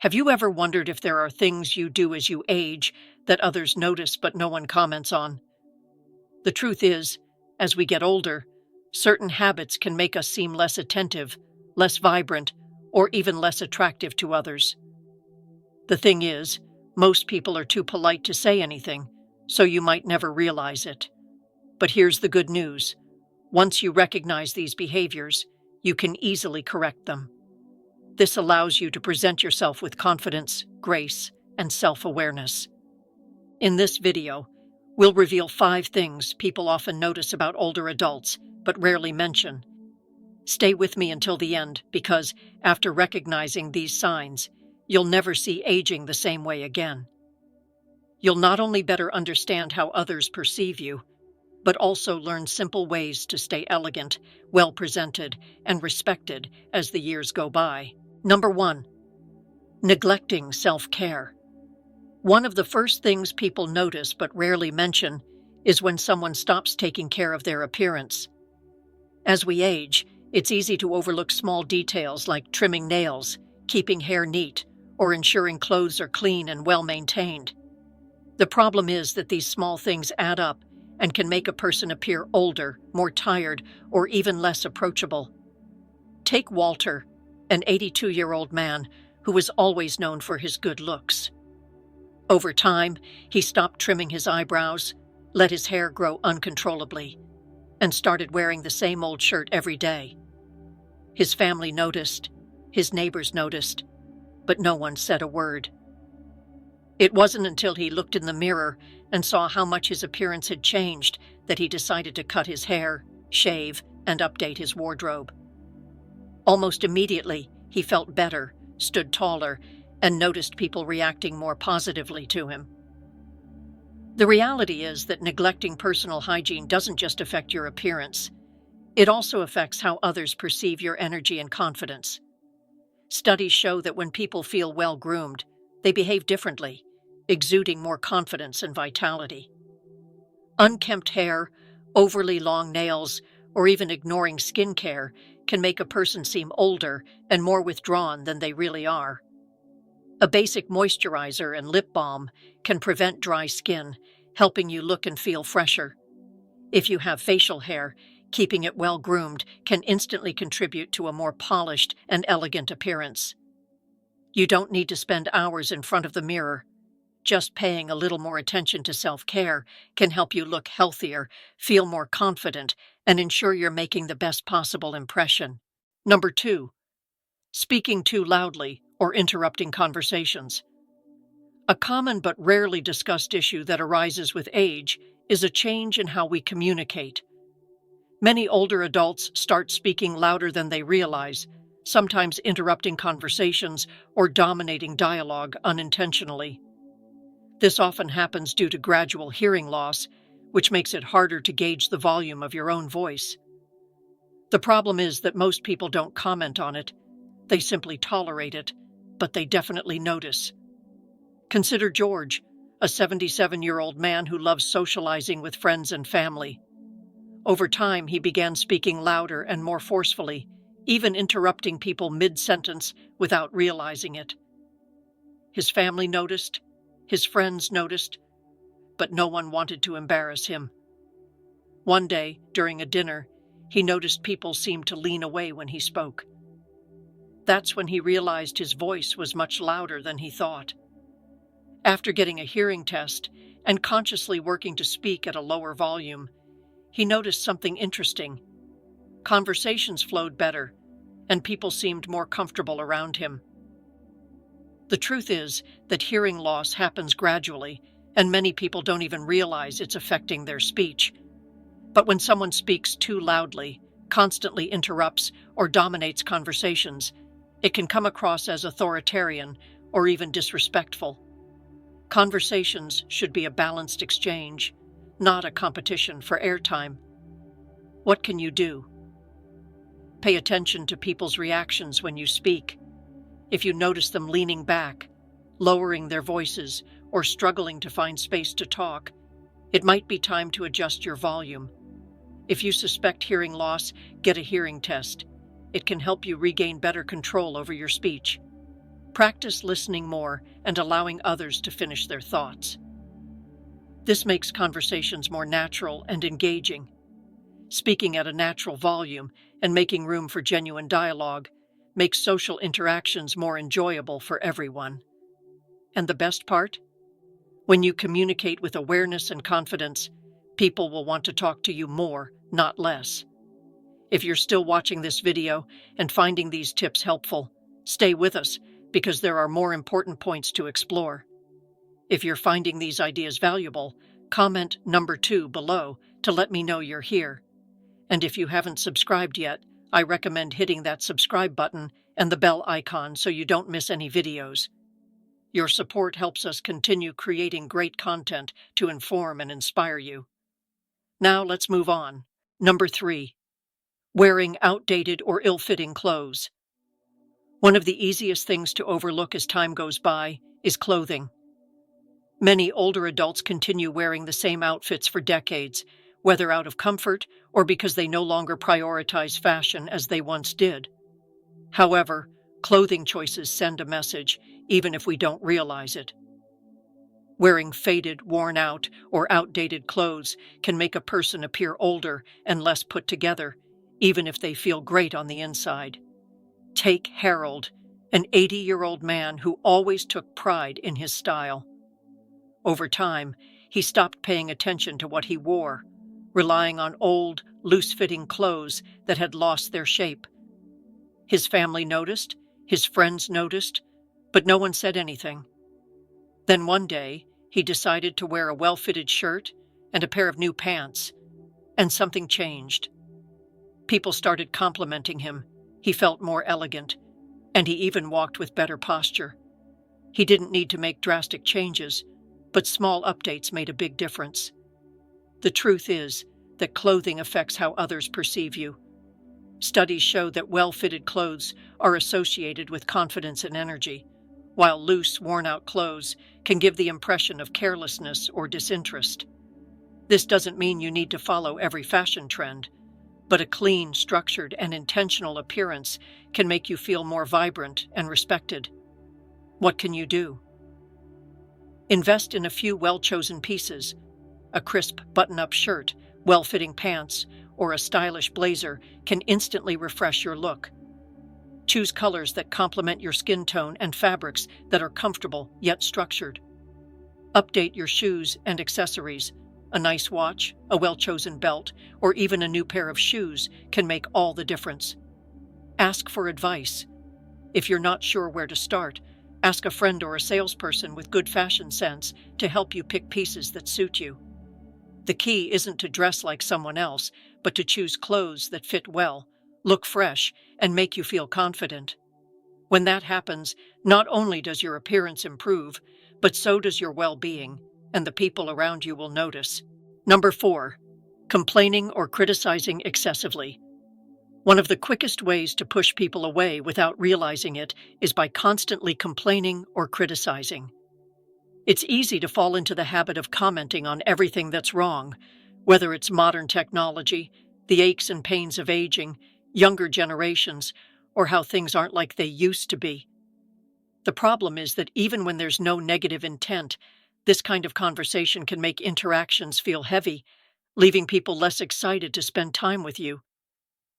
Have you ever wondered if there are things you do as you age that others notice but no one comments on? The truth is, as we get older, certain habits can make us seem less attentive, less vibrant, or even less attractive to others. The thing is, most people are too polite to say anything, so you might never realize it. But here's the good news. Once you recognize these behaviors, you can easily correct them. This allows you to present yourself with confidence, grace, and self-awareness. In this video, we'll reveal 5 things people often notice about older adults, but rarely mention. Stay with me until the end, because after recognizing these signs, you'll never see aging the same way again. You'll not only better understand how others perceive you, but also learn simple ways to stay elegant, well-presented, and respected as the years go by. Number 1. Neglecting self-care. One of the first things people notice but rarely mention is when someone stops taking care of their appearance. As we age, it's easy to overlook small details like trimming nails, keeping hair neat, or ensuring clothes are clean and well-maintained. The problem is that these small things add up and can make a person appear older, more tired, or even less approachable. Take Walter, an 82-year-old man who was always known for his good looks. Over time, he stopped trimming his eyebrows, let his hair grow uncontrollably, and started wearing the same old shirt every day. His family noticed, his neighbors noticed, but no one said a word. It wasn't until he looked in the mirror and saw how much his appearance had changed that he decided to cut his hair, shave, and update his wardrobe. Almost immediately, he felt better, stood taller, and noticed people reacting more positively to him. The reality is that neglecting personal hygiene doesn't just affect your appearance. It also affects how others perceive your energy and confidence. Studies show that when people feel well-groomed, they behave differently, exuding more confidence and vitality. Unkempt hair, overly long nails, or even ignoring skincare can make a person seem older and more withdrawn than they really are. A basic moisturizer and lip balm can prevent dry skin, helping you look and feel fresher. If you have facial hair, keeping it well-groomed can instantly contribute to a more polished and elegant appearance. You don't need to spend hours in front of the mirror. Just paying a little more attention to self-care can help you look healthier, feel more confident, and ensure you're making the best possible impression. Number 2. Speaking too loudly or interrupting conversations. A common but rarely discussed issue that arises with age is a change in how we communicate. Many older adults start speaking louder than they realize, sometimes interrupting conversations or dominating dialogue unintentionally. This often happens due to gradual hearing loss, which makes it harder to gauge the volume of your own voice. The problem is that most people don't comment on it. They simply tolerate it, but they definitely notice. Consider George, a 77-year-old man who loves socializing with friends and family. Over time, he began speaking louder and more forcefully, even interrupting people mid-sentence without realizing it. His family noticed, his friends noticed, but no one wanted to embarrass him. One day, during a dinner, he noticed people seemed to lean away when he spoke. That's when he realized his voice was much louder than he thought. After getting a hearing test and consciously working to speak at a lower volume, he noticed something interesting. Conversations flowed better, and people seemed more comfortable around him. The truth is that hearing loss happens gradually, and many people don't even realize it's affecting their speech. But when someone speaks too loudly, constantly interrupts, or dominates conversations, it can come across as authoritarian or even disrespectful. Conversations should be a balanced exchange, not a competition for airtime. What can you do? Pay attention to people's reactions when you speak. If you notice them leaning back, lowering their voices, or struggling to find space to talk, it might be time to adjust your volume. If you suspect hearing loss, get a hearing test. It can help you regain better control over your speech. Practice listening more and allowing others to finish their thoughts. This makes conversations more natural and engaging. Speaking at a natural volume and making room for genuine dialogue makes social interactions more enjoyable for everyone. And the best part? When you communicate with awareness and confidence, people will want to talk to you more, not less. If you're still watching this video and finding these tips helpful, stay with us because there are more important points to explore. If you're finding these ideas valuable, comment number 2 below to let me know you're here. And if you haven't subscribed yet, I recommend hitting that subscribe button and the bell icon so you don't miss any videos. Your support helps us continue creating great content to inform and inspire you. Now let's move on. Number 3. Wearing outdated or ill-fitting clothes. One of the easiest things to overlook as time goes by is clothing. Many older adults continue wearing the same outfits for decades, whether out of comfort or because they no longer prioritize fashion as they once did. However, clothing choices send a message, even if we don't realize it. Wearing faded, worn out, or outdated clothes can make a person appear older and less put together, even if they feel great on the inside. Take Harold, an 80-year-old man who always took pride in his style. Over time, he stopped paying attention to what he wore, relying on old, loose-fitting clothes that had lost their shape. His family noticed, his friends noticed, but no one said anything. Then one day, he decided to wear a well-fitted shirt and a pair of new pants, and something changed. People started complimenting him. He felt more elegant, and he even walked with better posture. He didn't need to make drastic changes, but small updates made a big difference. The truth is that clothing affects how others perceive you. Studies show that well-fitted clothes are associated with confidence and energy, while loose, worn-out clothes can give the impression of carelessness or disinterest. This doesn't mean you need to follow every fashion trend, but a clean, structured, and intentional appearance can make you feel more vibrant and respected. What can you do? Invest in a few well-chosen pieces. A crisp button-up shirt, well-fitting pants, or a stylish blazer can instantly refresh your look. Choose colors that complement your skin tone and fabrics that are comfortable yet structured. Update your shoes and accessories. A nice watch, a well-chosen belt, or even a new pair of shoes can make all the difference. Ask for advice. If you're not sure where to start, ask a friend or a salesperson with good fashion sense to help you pick pieces that suit you. The key isn't to dress like someone else, but to choose clothes that fit well, look fresh, and make you feel confident. When that happens, not only does your appearance improve, but so does your well-being, and the people around you will notice. Number 4. Complaining or criticizing excessively. One of the quickest ways to push people away without realizing it is by constantly complaining or criticizing. It's easy to fall into the habit of commenting on everything that's wrong, whether it's modern technology, the aches and pains of aging, younger generations, or how things aren't like they used to be. The problem is that even when there's no negative intent, this kind of conversation can make interactions feel heavy, leaving people less excited to spend time with you.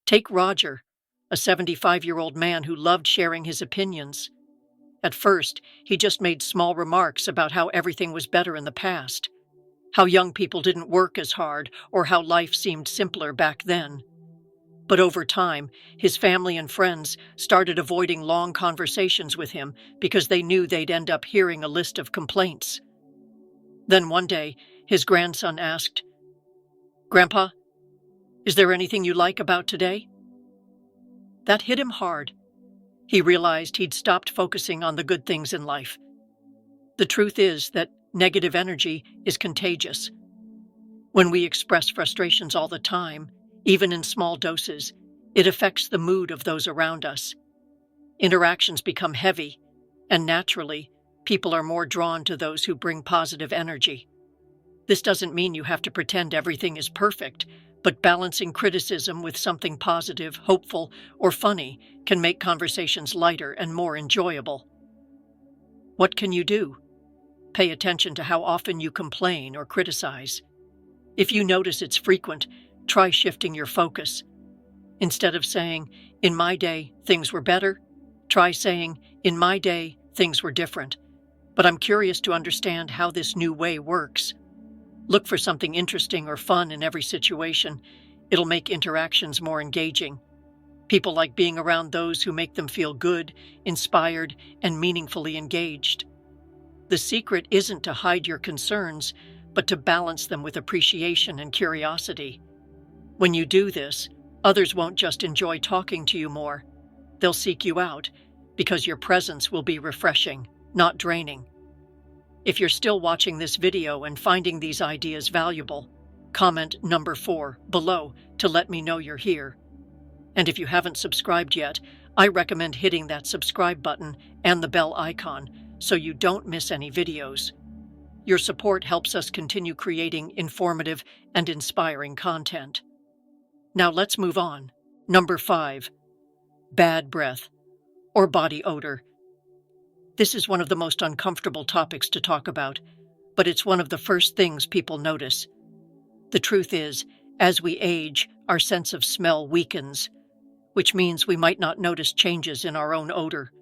Take Roger, a 75-year-old man who loved sharing his opinions. At first, he just made small remarks about how everything was better in the past, how young people didn't work as hard, or how life seemed simpler back then. But over time, his family and friends started avoiding long conversations with him because they knew they'd end up hearing a list of complaints. Then one day, his grandson asked, "Grandpa, is there anything you like about today?" That hit him hard. He realized he'd stopped focusing on the good things in life. The truth is that negative energy is contagious. When we express frustrations all the time, even in small doses, it affects the mood of those around us. Interactions become heavy, and naturally, people are more drawn to those who bring positive energy. This doesn't mean you have to pretend everything is perfect, but balancing criticism with something positive, hopeful, or funny can make conversations lighter and more enjoyable. What can you do? Pay attention to how often you complain or criticize. If you notice it's frequent, try shifting your focus. Instead of saying, "In my day, things were better," try saying, "In my day, things were different. But I'm curious to understand how this new way works." Look for something interesting or fun in every situation. It'll make interactions more engaging. People like being around those who make them feel good, inspired, and meaningfully engaged. The secret isn't to hide your concerns, but to balance them with appreciation and curiosity. When you do this, others won't just enjoy talking to you more. They'll seek you out because your presence will be refreshing, not draining. If you're still watching this video and finding these ideas valuable, comment number 4 below to let me know you're here. And if you haven't subscribed yet, I recommend hitting that subscribe button and the bell icon so you don't miss any videos. Your support helps us continue creating informative and inspiring content. Now let's move on. Number 5. Bad breath or body odor. This is one of the most uncomfortable topics to talk about, but it's one of the first things people notice. The truth is, as we age, our sense of smell weakens, which means we might not notice changes in our own odor.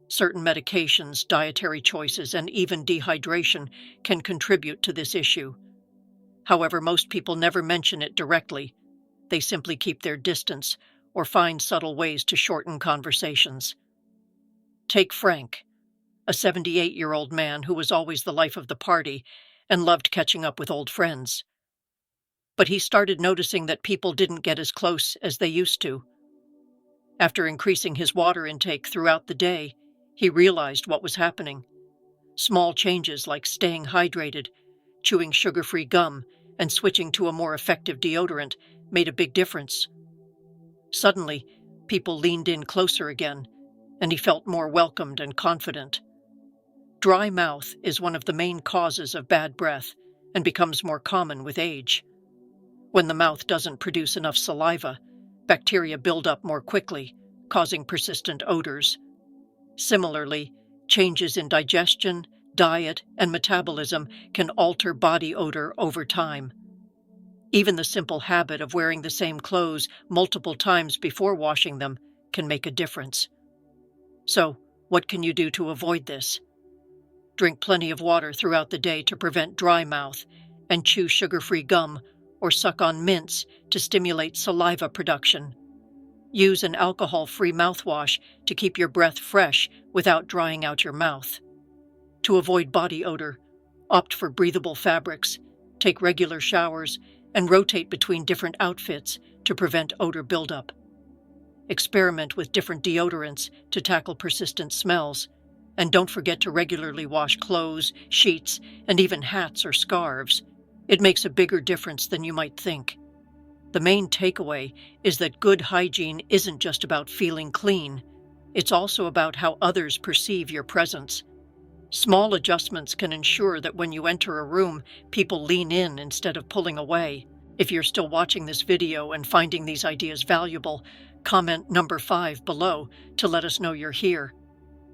Certain medications, dietary choices, and even dehydration can contribute to this issue. However, most people never mention it directly. They simply keep their distance or find subtle ways to shorten conversations. Take Frank, a 78-year-old man who was always the life of the party and loved catching up with old friends. But he started noticing that people didn't get as close as they used to. After increasing his water intake throughout the day, he realized what was happening. Small changes like staying hydrated, chewing sugar-free gum, and switching to a more effective deodorant made a big difference. Suddenly, people leaned in closer again, and he felt more welcomed and confident. Dry mouth is one of the main causes of bad breath and becomes more common with age. When the mouth doesn't produce enough saliva, bacteria build up more quickly, causing persistent odors. Similarly, changes in digestion, diet, and metabolism can alter body odor over time. Even the simple habit of wearing the same clothes multiple times before washing them can make a difference. So, what can you do to avoid this? Drink plenty of water throughout the day to prevent dry mouth, and chew sugar-free gum or suck on mints to stimulate saliva production. Use an alcohol-free mouthwash to keep your breath fresh without drying out your mouth. To avoid body odor, opt for breathable fabrics, take regular showers, and rotate between different outfits to prevent odor buildup. Experiment with different deodorants to tackle persistent smells, and don't forget to regularly wash clothes, sheets, and even hats or scarves. It makes a bigger difference than you might think. The main takeaway is that good hygiene isn't just about feeling clean. It's also about how others perceive your presence. Small adjustments can ensure that when you enter a room, people lean in instead of pulling away. If you're still watching this video and finding these ideas valuable, comment number 5 below to let us know you're here.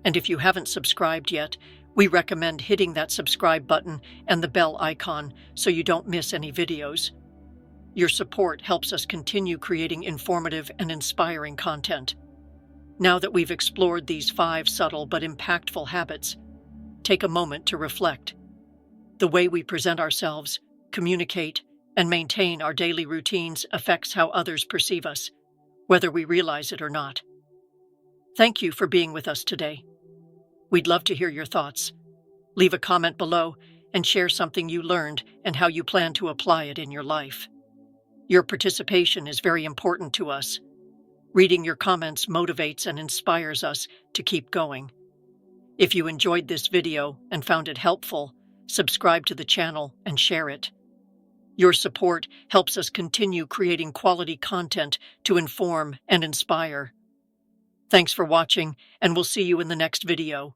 And if you haven't subscribed yet, we recommend hitting that subscribe button and the bell icon so you don't miss any videos. Your support helps us continue creating informative and inspiring content. Now that we've explored these 5 subtle but impactful habits, take a moment to reflect. The way we present ourselves, communicate, and maintain our daily routines affects how others perceive us, whether we realize it or not. Thank you for being with us today. We'd love to hear your thoughts. Leave a comment below and share something you learned and how you plan to apply it in your life. Your participation is very important to us. Reading your comments motivates and inspires us to keep going. If you enjoyed this video and found it helpful, subscribe to the channel and share it. Your support helps us continue creating quality content to inform and inspire. Thanks for watching, and we'll see you in the next video.